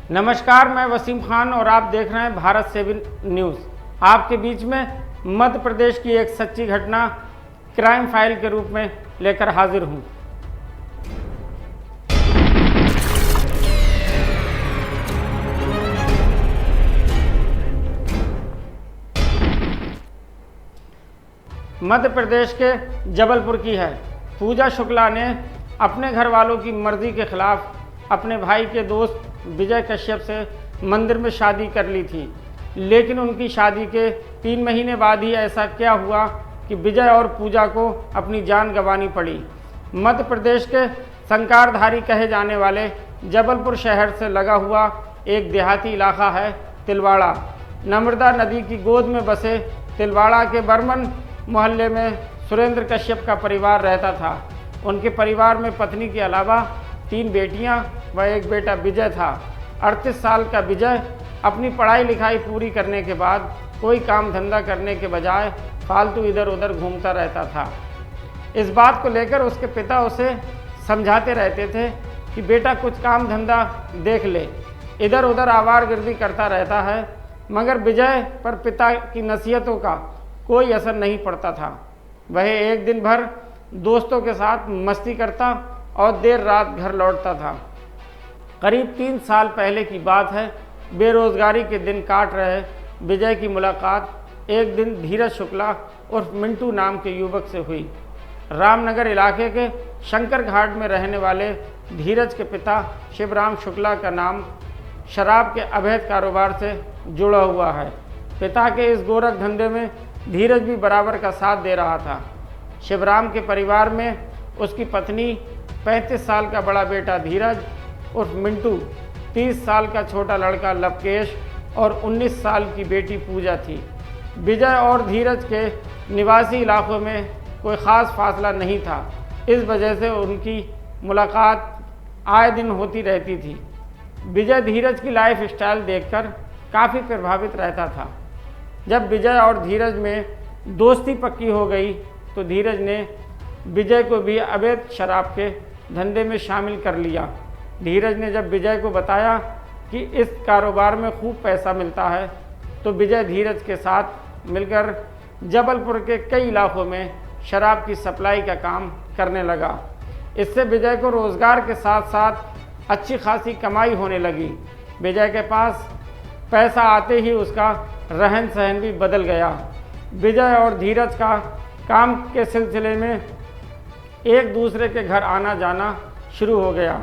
नमस्कार, मैं वसीम खान और आप देख रहे हैं भारत 7 न्यूज़। आपके बीच में मध्य प्रदेश की एक सच्ची घटना क्राइम फाइल के रूप में लेकर हाजिर हूं। मध्य प्रदेश के जबलपुर की है। पूजा शुक्ला ने अपने घर वालों की मर्जी के खिलाफ अपने भाई के दोस्त विजय कश्यप से मंदिर में शादी कर ली थी, लेकिन उनकी शादी के 3 महीने बाद ही ऐसा क्या हुआ कि विजय और पूजा को अपनी जान गंवानी पड़ी। मध्य प्रदेश के संकारधारी कहे जाने वाले जबलपुर शहर से लगा हुआ एक देहाती इलाका है तिलवाड़ा। नर्मदा नदी की गोद में बसे तिलवाड़ा के बर्मन मोहल्ले में सुरेंद्र कश्यप का परिवार रहता था। उनके परिवार में पत्नी के अलावा 3 बेटियां व एक बेटा विजय था। 38 साल का विजय अपनी पढ़ाई लिखाई पूरी करने के बाद कोई काम धंधा करने के बजाय फालतू इधर उधर घूमता रहता था। इस बात को लेकर उसके पिता उसे समझाते रहते थे कि बेटा कुछ काम धंधा देख ले, इधर उधर आवारगर्दी करता रहता है। मगर विजय पर पिता की नसीहतों का कोई असर नहीं पड़ता था। वह एक दिन भर दोस्तों के साथ मस्ती करता और देर रात घर लौटता था। करीब 3 साल पहले की बात है। बेरोजगारी के दिन काट रहे विजय की मुलाकात एक दिन धीरज शुक्ला उर्फ मिंटू नाम के युवक से हुई। रामनगर इलाके के शंकर घाट में रहने वाले धीरज के पिता शिवराम शुक्ला का नाम शराब के अवैध कारोबार से जुड़ा हुआ है। पिता के इस गोरख धंधे में धीरज भी बराबर का साथ दे रहा था। शिवराम के परिवार में उसकी पत्नी, 35 साल का बड़ा बेटा धीरज उर्फ मिंटू, 30 साल का छोटा लड़का लवकेश और 19 साल की बेटी पूजा थी। विजय और धीरज के निवासी इलाकों में कोई ख़ास फासला नहीं था। इस वजह से उनकी मुलाकात आए दिन होती रहती थी। विजय धीरज की लाइफ स्टाइल देखकर काफ़ी प्रभावित रहता था। जब विजय और धीरज में दोस्ती पक्की हो गई तो धीरज ने विजय को भी अवैध शराब के धंधे में शामिल कर लिया। धीरज ने जब विजय को बताया कि इस कारोबार में खूब पैसा मिलता है तो विजय धीरज के साथ मिलकर जबलपुर के कई इलाकों में शराब की सप्लाई का काम करने लगा। इससे विजय को रोज़गार के साथ साथ अच्छी खासी कमाई होने लगी। विजय के पास पैसा आते ही उसका रहन सहन भी बदल गया। विजय और धीरज का काम के सिलसिले में एक दूसरे के घर आना जाना शुरू हो गया।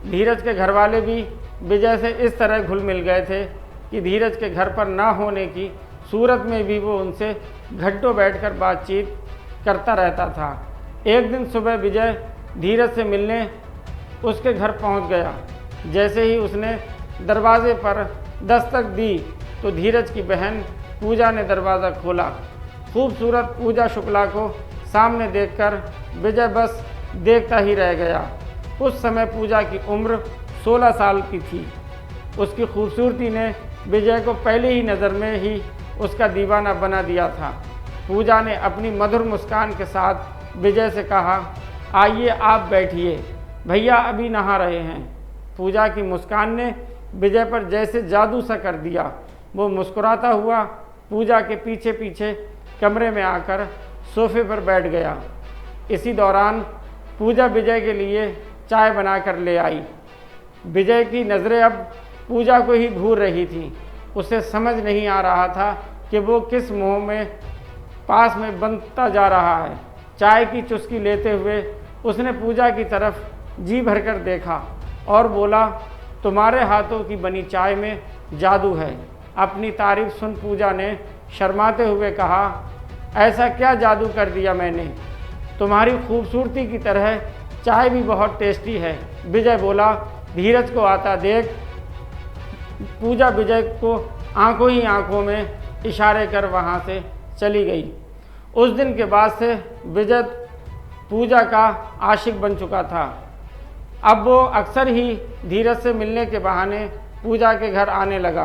धीरज के घर वाले भी विजय से इस तरह घुल मिल गए थे कि धीरज के घर पर ना होने की सूरत में भी वो उनसे घंटों बैठकर बातचीत करता रहता था। एक दिन सुबह विजय धीरज से मिलने उसके घर पहुंच गया। जैसे ही उसने दरवाजे पर दस्तक दी तो धीरज की बहन पूजा ने दरवाज़ा खोला। खूबसूरत पूजा शुक्ला को सामने देखकर विजय बस देखता ही रह गया। उस समय पूजा की उम्र 16 साल की थी। उसकी खूबसूरती ने विजय को पहली ही नज़र में ही उसका दीवाना बना दिया था। पूजा ने अपनी मधुर मुस्कान के साथ विजय से कहा, आइए आप बैठिए, भैया अभी नहा रहे हैं। पूजा की मुस्कान ने विजय पर जैसे जादू सा कर दिया। वो मुस्कुराता हुआ पूजा के पीछे पीछे कमरे में आकर सोफे पर बैठ गया। इसी दौरान पूजा विजय के लिए चाय बनाकर ले आई। विजय की नज़रें अब पूजा को ही घूर रही थी। उसे समझ नहीं आ रहा था कि वो किस मोह में पास में बनता जा रहा है। चाय की चुस्की लेते हुए उसने पूजा की तरफ जी भरकर देखा और बोला, तुम्हारे हाथों की बनी चाय में जादू है। अपनी तारीफ सुन पूजा ने शर्माते हुए कहा, ऐसा क्या जादू कर दिया मैंने? तुम्हारी खूबसूरती की तरह चाय भी बहुत टेस्टी है। विजय बोला, धीरज को आता देख पूजा विजय को आंखों ही आंखों में इशारे कर वहां से चली गई। उस दिन के बाद से विजय पूजा का आशिक बन चुका था। अब वो अक्सर ही धीरज से मिलने के बहाने पूजा के घर आने लगा।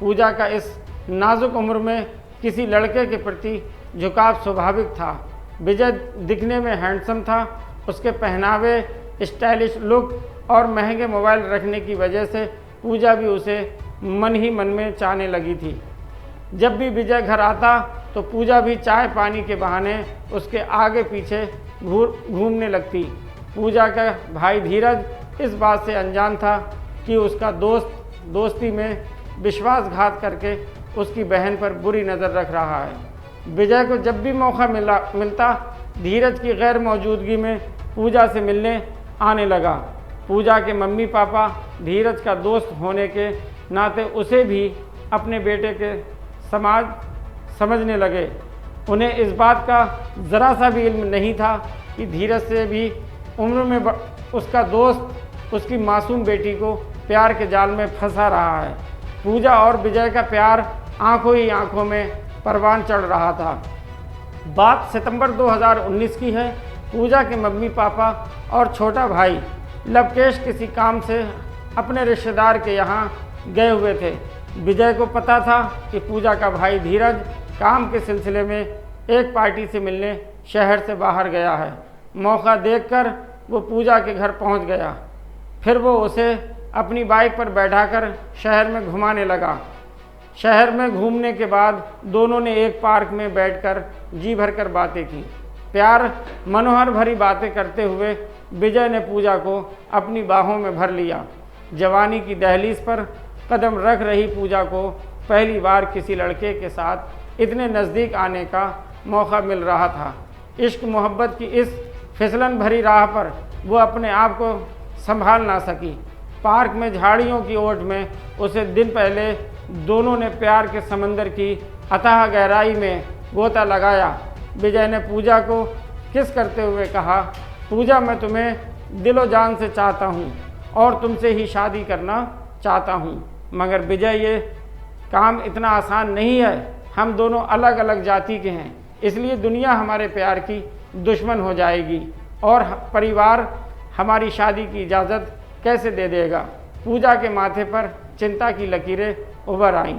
पूजा का इस नाजुक उम्र में किसी लड़के के प्रति झुकाव स्वाभाविक था। विजय दिखने में हैंडसम था। उसके पहनावे, स्टाइलिश लुक और महंगे मोबाइल रखने की वजह से पूजा भी उसे मन ही मन में चाहने लगी थी। जब भी विजय घर आता तो पूजा भी चाय पानी के बहाने उसके आगे पीछे घूमने लगती। पूजा का भाई धीरज इस बात से अनजान था कि उसका दोस्त दोस्ती में विश्वासघात करके उसकी बहन पर बुरी नज़र रख रहा है। विजय को जब भी मौका मिलता धीरज की गैर मौजूदगी में पूजा से मिलने आने लगा। पूजा के मम्मी पापा धीरज का दोस्त होने के नाते उसे भी अपने बेटे के समझने लगे। उन्हें इस बात का ज़रा सा भी इल्म नहीं था कि धीरज से भी उम्र में उसका दोस्त उसकी मासूम बेटी को प्यार के जाल में फंसा रहा है। पूजा और विजय का प्यार आंखों ही आंखों में परवान चढ़ रहा था। बात सितंबर 2019 की है। पूजा के मम्मी पापा और छोटा भाई लवकेश किसी काम से अपने रिश्तेदार के यहाँ गए हुए थे। विजय को पता था कि पूजा का भाई धीरज काम के सिलसिले में एक पार्टी से मिलने शहर से बाहर गया है। मौका देखकर वो पूजा के घर पहुंच गया। फिर वो उसे अपनी बाइक पर बैठाकर शहर में घुमाने लगा। शहर में घूमने के बाद दोनों ने एक पार्क में बैठकर जी भरकर बातें की। प्यार मनोहर भरी बातें करते हुए विजय ने पूजा को अपनी बाहों में भर लिया। जवानी की दहलीज पर कदम रख रही पूजा को पहली बार किसी लड़के के साथ इतने नज़दीक आने का मौका मिल रहा था। इश्क मोहब्बत की इस फिसलन भरी राह पर वो अपने आप को संभाल ना सकी। पार्क में झाड़ियों की ओट में उसे दिन पहले दोनों ने प्यार के समंदर की अथाह गहराई में गोता लगाया। विजय ने पूजा को किस करते हुए कहा, पूजा मैं तुम्हें दिलो जान से चाहता हूँ और तुमसे ही शादी करना चाहता हूँ। मगर विजय ये काम इतना आसान नहीं है। हम दोनों अलग अलग जाति के हैं, इसलिए दुनिया हमारे प्यार की दुश्मन हो जाएगी और परिवार हमारी शादी की इजाज़त कैसे दे देगा। पूजा के माथे पर चिंता की लकीरें उभर आईं।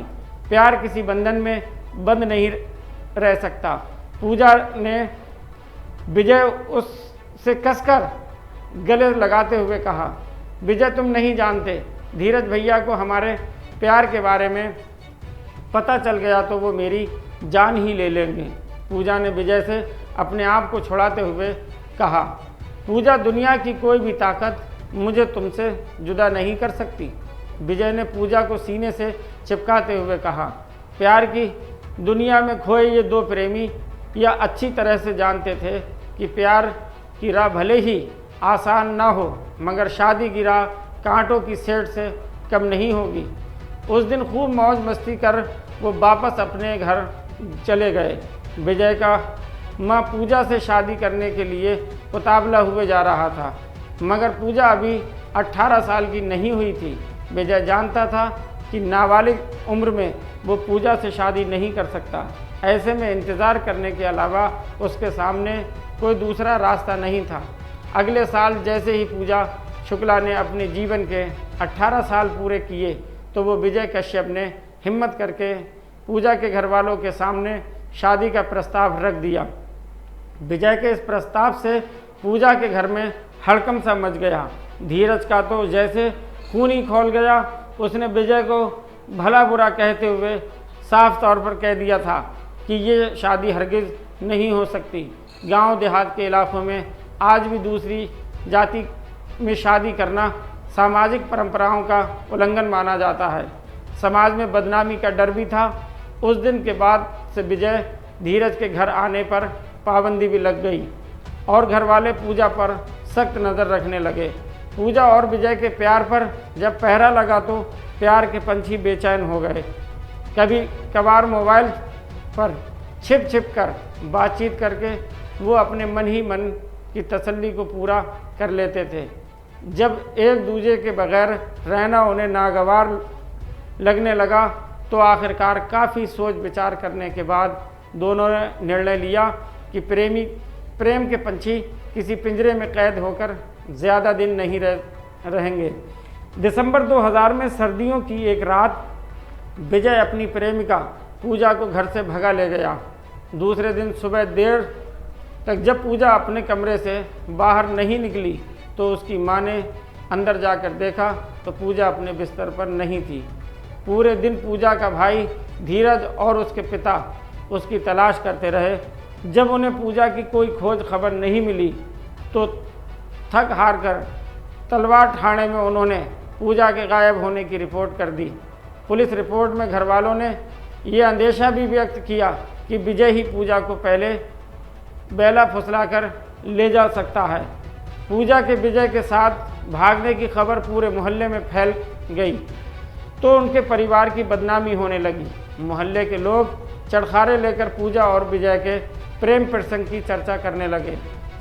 प्यार किसी बंधन में बंद नहीं रह सकता। पूजा ने विजय उससे कसकर गले लगाते हुए कहा, विजय तुम नहीं जानते, धीरज भैया को हमारे प्यार के बारे में पता चल गया तो वो मेरी जान ही ले लेंगे। पूजा ने विजय से अपने आप को छुड़ाते हुए कहा, पूजा दुनिया की कोई भी ताकत मुझे तुमसे जुदा नहीं कर सकती। विजय ने पूजा को सीने से चिपकाते हुए कहा, प्यार की दुनिया में खोए ये दो प्रेमी या अच्छी तरह से जानते थे कि प्यार की राह भले ही आसान ना हो मगर शादी की राह कांटों की सेठ से कम नहीं होगी। उस दिन खूब मौज मस्ती कर वो वापस अपने घर चले गए। विजय का माँ पूजा से शादी करने के लिए उतावला हुए जा रहा था मगर पूजा अभी 18 साल की नहीं हुई थी। विजय जानता था कि नाबालिग उम्र में वो पूजा से शादी नहीं कर सकता। ऐसे में इंतज़ार करने के अलावा उसके सामने कोई दूसरा रास्ता नहीं था। अगले साल जैसे ही पूजा शुक्ला ने अपने जीवन के 18 साल पूरे किए तो वो विजय कश्यप ने हिम्मत करके पूजा के घर वालों के सामने शादी का प्रस्ताव रख दिया। विजय के इस प्रस्ताव से पूजा के घर में हड़कंप सा मच गया। धीरज का तो जैसे खून ही खौल गया। उसने विजय को भला बुरा कहते हुए साफ तौर पर कह दिया था कि ये शादी हरगिज़ नहीं हो सकती। गांव देहात के इलाकों में आज भी दूसरी जाति में शादी करना सामाजिक परंपराओं का उल्लंघन माना जाता है। समाज में बदनामी का डर भी था। उस दिन के बाद से विजय धीरज के घर आने पर पाबंदी भी लग गई और घर वाले पूजा पर सख्त नज़र रखने लगे। पूजा और विजय के प्यार पर जब पहरा लगा तो प्यार के पंछी बेचैन हो गए। कभी कभार मोबाइल पर छिप छिप कर बातचीत करके वो अपने मन ही मन की तसल्ली को पूरा कर लेते थे। जब एक दूसरे के बगैर रहना उन्हें नागवार लगने लगा तो आखिरकार काफ़ी सोच विचार करने के बाद दोनों ने निर्णय लिया कि प्रेम के पंछी किसी पिंजरे में कैद होकर ज़्यादा दिन नहीं रहेंगे। दिसंबर 2000 में सर्दियों की एक रात विजय अपनी प्रेमिका पूजा को घर से भगा ले गया। दूसरे दिन सुबह देर तक जब पूजा अपने कमरे से बाहर नहीं निकली तो उसकी माँ ने अंदर जाकर देखा तो पूजा अपने बिस्तर पर नहीं थी। पूरे दिन पूजा का भाई धीरज और उसके पिता उसकी तलाश करते रहे। जब उन्हें पूजा की कोई खोज खबर नहीं मिली तो थक हार कर तलवार थाने में उन्होंने पूजा के गायब होने की रिपोर्ट कर दी। पुलिस रिपोर्ट में घर वालों ने ये अंदेशा भी व्यक्त किया कि विजय ही पूजा को पहले बेला फुसलाकर ले जा सकता है। पूजा के विजय के साथ भागने की खबर पूरे मोहल्ले में फैल गई तो उनके परिवार की बदनामी होने लगी। मोहल्ले के लोग चरखारे लेकर पूजा और विजय के प्रेम प्रसंग की चर्चा करने लगे।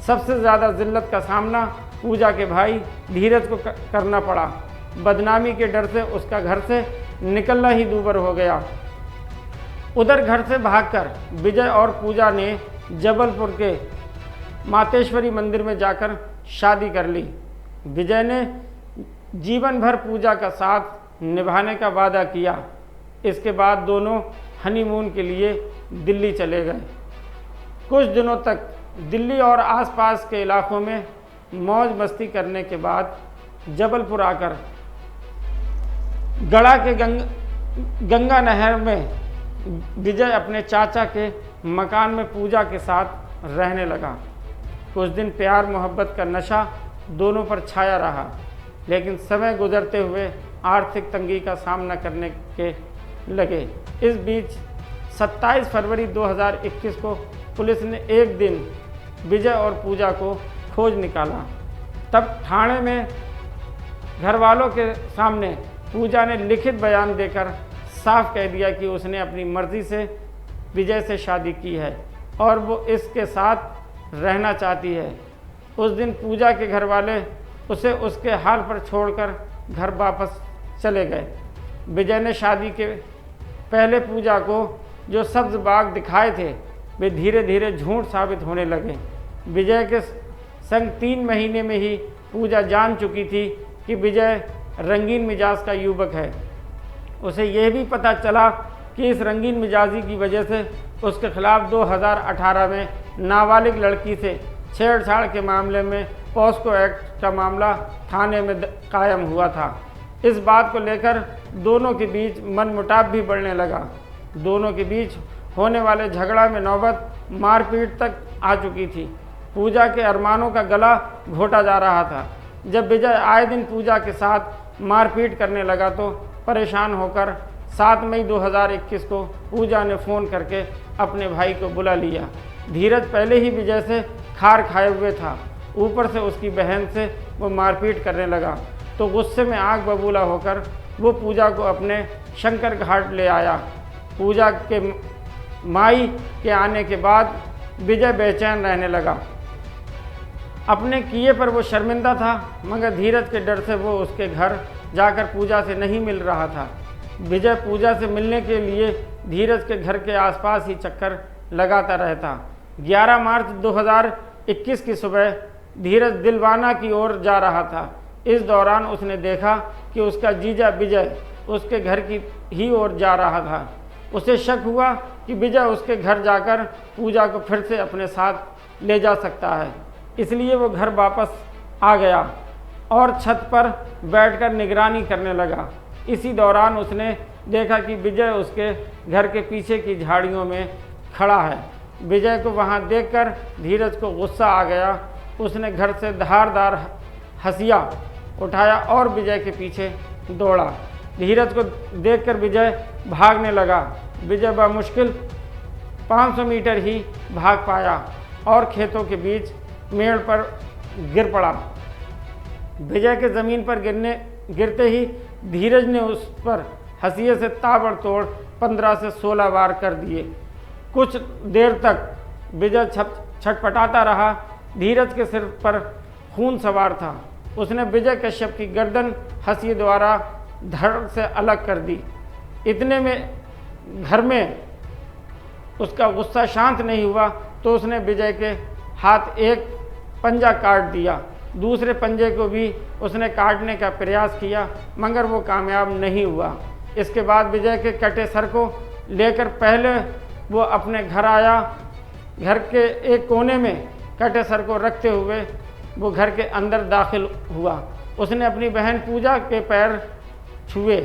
सबसे ज़्यादा जिल्लत का सामना पूजा के भाई धीरज को करना पड़ा। बदनामी के डर से उसका घर से निकलना ही दूभर हो गया। उधर घर से भागकर विजय और पूजा ने जबलपुर के मातेश्वरी मंदिर में जाकर शादी कर ली। विजय ने जीवन भर पूजा का साथ निभाने का वादा किया। इसके बाद दोनों हनीमून के लिए दिल्ली चले गए। कुछ दिनों तक दिल्ली और आसपास के इलाकों में मौज मस्ती करने के बाद जबलपुर आकर गढ़ा के गंगा नहर में विजय अपने चाचा के मकान में पूजा के साथ रहने लगा। कुछ दिन प्यार मोहब्बत का नशा दोनों पर छाया रहा, लेकिन समय गुजरते हुए आर्थिक तंगी का सामना करने के लगे। इस बीच 27 फरवरी 2021 को पुलिस ने एक दिन विजय और पूजा को खोज निकाला। तब थाने में घर वालों के सामने पूजा ने लिखित बयान देकर साफ कह दिया कि उसने अपनी मर्जी से विजय से शादी की है और वो इसके साथ रहना चाहती है। उस दिन पूजा के घर वाले उसे उसके हाल पर छोड़कर घर वापस चले गए। विजय ने शादी के पहले पूजा को जो सब्ज बाग दिखाए थे वे धीरे धीरे झूठ साबित होने लगे। विजय के संग 3 महीने में ही पूजा जान चुकी थी कि विजय रंगीन मिजाज का युवक है। उसे यह भी पता चला कि इस रंगीन मिजाजी की वजह से उसके खिलाफ 2018 में नाबालिग लड़की से छेड़छाड़ के मामले में पॉस्को एक्ट का मामला थाने में कायम हुआ था। इस बात को लेकर दोनों के बीच मनमुटाव भी बढ़ने लगा। दोनों के बीच होने वाले झगड़ा में नौबत मारपीट तक आ चुकी थी। पूजा के अरमानों का गला घोटा जा रहा था। जब विजय आए दिन पूजा के साथ मारपीट करने लगा तो परेशान होकर 7 मई 2021 को पूजा ने फ़ोन करके अपने भाई को बुला लिया। धीरज पहले ही विजय से खार खाए हुए था, ऊपर से उसकी बहन से वो मारपीट करने लगा तो गुस्से में आग बबूला होकर वो पूजा को अपने शंकर घाट ले आया। पूजा के माई के आने के बाद विजय बेचैन रहने लगा। अपने किए पर वो शर्मिंदा था, मगर धीरज के डर से वो उसके घर जाकर पूजा से नहीं मिल रहा था। विजय पूजा से मिलने के लिए धीरज के घर के आसपास ही चक्कर लगाता रहता। 11 मार्च 2021 की सुबह धीरज दिलवाना की ओर जा रहा था। इस दौरान उसने देखा कि उसका जीजा विजय उसके घर की ही ओर जा रहा था। उसे शक हुआ कि विजय उसके घर जाकर पूजा को फिर से अपने साथ ले जा सकता है, इसलिए वो घर वापस आ गया और छत पर बैठकर निगरानी करने लगा। इसी दौरान उसने देखा कि विजय उसके घर के पीछे की झाड़ियों में खड़ा है। विजय को वहां देखकर धीरज को गुस्सा आ गया। उसने घर से धारदार हंसिया उठाया और विजय के पीछे दौड़ा। धीरज को देखकर विजय भागने लगा। विजय बामुश्किल 500 मीटर ही भाग पाया और खेतों के बीच मेड़ पर गिर पड़ा। विजय के ज़मीन पर गिरते ही धीरज ने उस पर हंसिए से ताबड़तोड़ 15 से 16 वार कर दिए। कुछ देर तक विजय छटपटाता रहा। धीरज के सिर पर खून सवार था। उसने विजय कश्यप की गर्दन हंसिए द्वारा धड़ से अलग कर दी। इतने में घर में उसका गुस्सा शांत नहीं हुआ तो उसने विजय के हाथ एक पंजा काट दिया। दूसरे पंजे को भी उसने काटने का प्रयास किया, मगर वो कामयाब नहीं हुआ। इसके बाद विजय के कटे सर को लेकर पहले वो अपने घर आया। घर के एक कोने में कटे सर को रखते हुए वो घर के अंदर दाखिल हुआ। उसने अपनी बहन पूजा के पैर छुए,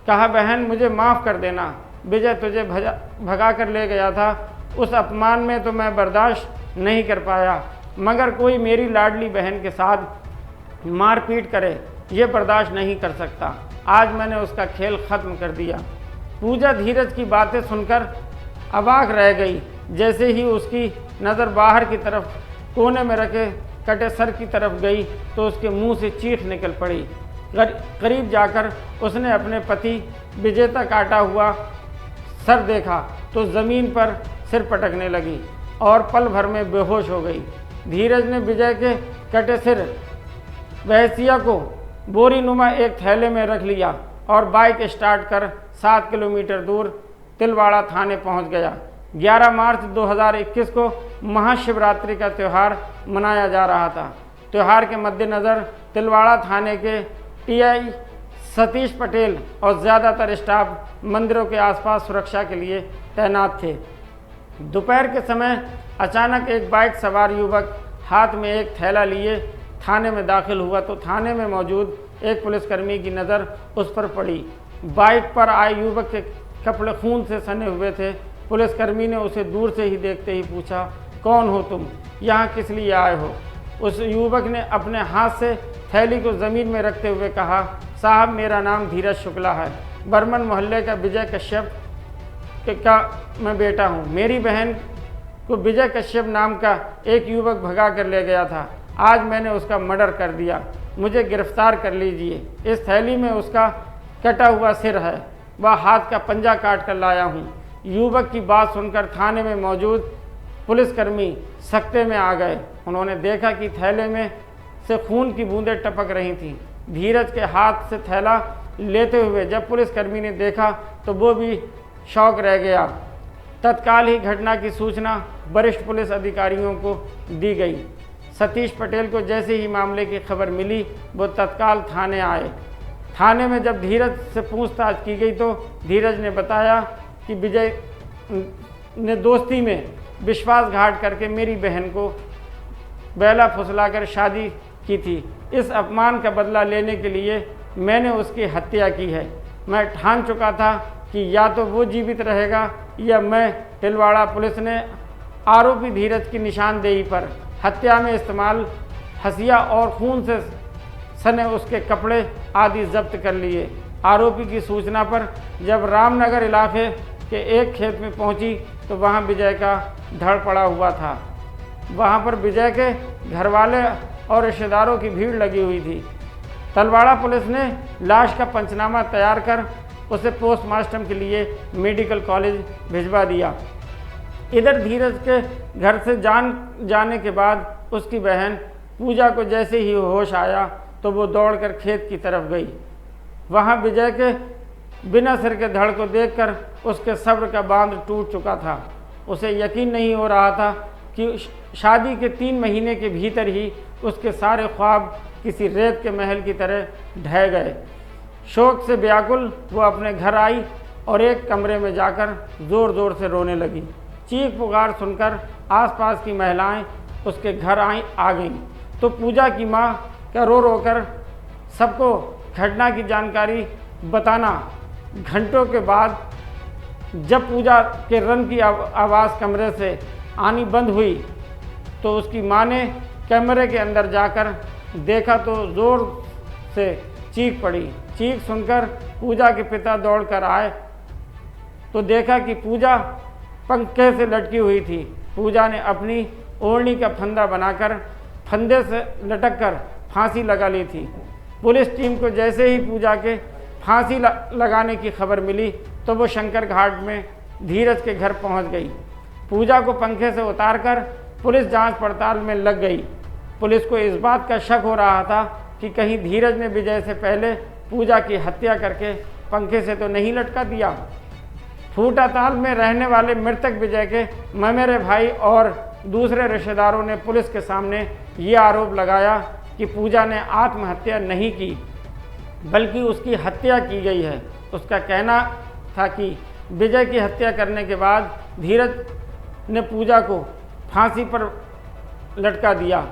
कहा, बहन मुझे माफ़ कर देना, विजय तुझे भगा कर ले गया था, उस अपमान में तो मैं बर्दाश्त नहीं कर पाया, मगर कोई मेरी लाडली बहन के साथ मारपीट करे ये बर्दाश्त नहीं कर सकता। आज मैंने उसका खेल ख़त्म कर दिया। पूजा धीरज की बातें सुनकर अबाक रह गई। जैसे ही उसकी नज़र बाहर की तरफ कोने में रखे कटे सर की तरफ गई तो उसके मुंह से चीख निकल पड़ी। करीब जाकर उसने अपने पति विजय का काटा हुआ सर देखा तो ज़मीन पर सिर पटकने लगी और पल भर में बेहोश हो गई। धीरज ने विजय के कटे सिर वहसिया को बोरी नुमा एक थैले में रख लिया और बाइक स्टार्ट कर 7 किलोमीटर दूर तिलवाड़ा थाने पहुंच गया। 11 मार्च 2021 को महाशिवरात्रि का त्यौहार मनाया जा रहा था। त्यौहार के मद्देनज़र तिलवाड़ा थाने के टीआई सतीश पटेल और ज़्यादातर स्टाफ मंदिरों के आसपास सुरक्षा के लिए तैनात थे। दोपहर के समय अचानक एक बाइक सवार युवक हाथ में एक थैला लिए थाने में दाखिल हुआ तो थाने में मौजूद एक पुलिसकर्मी की नज़र उस पर पड़ी। बाइक पर आए युवक के कपड़े खून से सने हुए थे। पुलिसकर्मी ने उसे दूर से ही देखते ही पूछा, कौन हो तुम, यहाँ किस लिए आए हो? उस युवक ने अपने हाथ से थैली को ज़मीन में रखते हुए कहा, साहब मेरा नाम धीरज शुक्ला है, बर्मन मोहल्ले का विजय कश्यप का मैं बेटा हूँ। मेरी बहन को विजय कश्यप नाम का एक युवक भगा कर ले गया था। आज मैंने उसका मर्डर कर दिया, मुझे गिरफ्तार कर लीजिए। इस थैली में उसका कटा हुआ सिर है, वह हाथ का पंजा काट कर लाया हूँ। युवक की बात सुनकर थाने में मौजूद पुलिसकर्मी सख्ते में आ गए। उन्होंने देखा कि थैले में से खून की बूंदें टपक रही थीं। धीरज के हाथ से थैला लेते हुए जब पुलिसकर्मी ने देखा तो वो भी शौक रह गया। तत्काल ही घटना की सूचना वरिष्ठ पुलिस अधिकारियों को दी गई। सतीश पटेल को जैसे ही मामले की खबर मिली वो तत्काल थाने आए। थाने में जब धीरज से पूछताछ की गई तो धीरज ने बताया कि विजय ने दोस्ती में विश्वासघात करके मेरी बहन को बेला फुसलाकर शादी की थी। इस अपमान का बदला लेने के लिए मैंने उसकी हत्या की है। मैं ठान चुका था कि या तो वो जीवित रहेगा या मैं। तिलवाड़ा पुलिस ने आरोपी धीरज की निशानदेही पर हत्या में इस्तेमाल हसिया और खून से सने उसके कपड़े आदि जब्त कर लिए। आरोपी की सूचना पर जब रामनगर इलाके के एक खेत में पहुंची तो वहां विजय का धड़ पड़ा हुआ था। वहां पर विजय के घरवाले और रिश्तेदारों की भीड़ लगी हुई थी। तिलवाड़ा पुलिस ने लाश का पंचनामा तैयार कर उसे पोस्टमार्टम के लिए मेडिकल कॉलेज भिजवा दिया। इधर धीरज के घर से जाने के बाद उसकी बहन पूजा को जैसे ही होश आया तो वो दौड़कर खेत की तरफ गई। वहाँ विजय के बिना सिर के धड़ को देखकर उसके सब्र का बांध टूट चुका था। उसे यकीन नहीं हो रहा था कि शादी के 3 महीने के भीतर ही उसके सारे ख्वाब किसी रेत के महल की तरह ढह गए। शोक से व्याकुल वो अपने घर आई और एक कमरे में जाकर ज़ोर ज़ोर से रोने लगी। चीख पुकार सुनकर आसपास की महिलाएं उसके घर आ गईं तो पूजा की माँ का रो कर सबको घटना की जानकारी बताना। घंटों के बाद जब पूजा के रन की आवाज़ कमरे से आनी बंद हुई तो उसकी माँ ने कमरे के अंदर जाकर देखा तो ज़ोर से चीख पड़ी। चीख सुनकर पूजा के पिता दौड़कर आए तो देखा कि पूजा पंखे से लटकी हुई थी। पूजा ने अपनी ओढ़नी का फंदा बनाकर फंदे से लटककर फांसी लगा ली थी। पुलिस टीम को जैसे ही पूजा के फांसी लगाने की खबर मिली तो वो शंकर घाट में धीरज के घर पहुंच गई। पूजा को पंखे से उतारकर पुलिस जांच पड़ताल में लग गई। पुलिस को इस बात का शक हो रहा था कि कहीं धीरज ने विजय से पहले पूजा की हत्या करके पंखे से तो नहीं लटका दिया। फूटाताल में रहने वाले मृतक विजय के ममेरे भाई और दूसरे रिश्तेदारों ने पुलिस के सामने ये आरोप लगाया कि पूजा ने आत्महत्या नहीं की बल्कि उसकी हत्या की गई है। उसका कहना था कि विजय की हत्या करने के बाद धीरज ने पूजा को फांसी पर लटका दिया।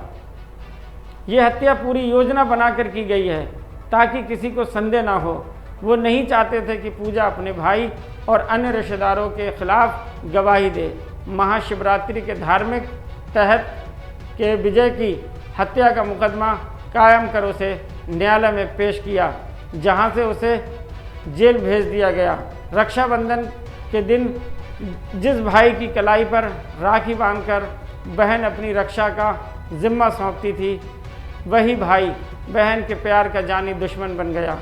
ये हत्या पूरी योजना बनाकर की गई है ताकि किसी को संदेह ना हो। वो नहीं चाहते थे कि पूजा अपने भाई और अन्य रिश्तेदारों के खिलाफ गवाही दे। महाशिवरात्रि के धार्मिक तहत के विजय की हत्या का मुकदमा कायम कर उसे न्यायालय में पेश किया, जहां से उसे जेल भेज दिया गया। रक्षाबंधन के दिन जिस भाई की कलाई पर राखी बांधकर बहन अपनी रक्षा का जिम्मा सौंपती थी, वही भाई बहन के प्यार का जानी दुश्मन बन गया।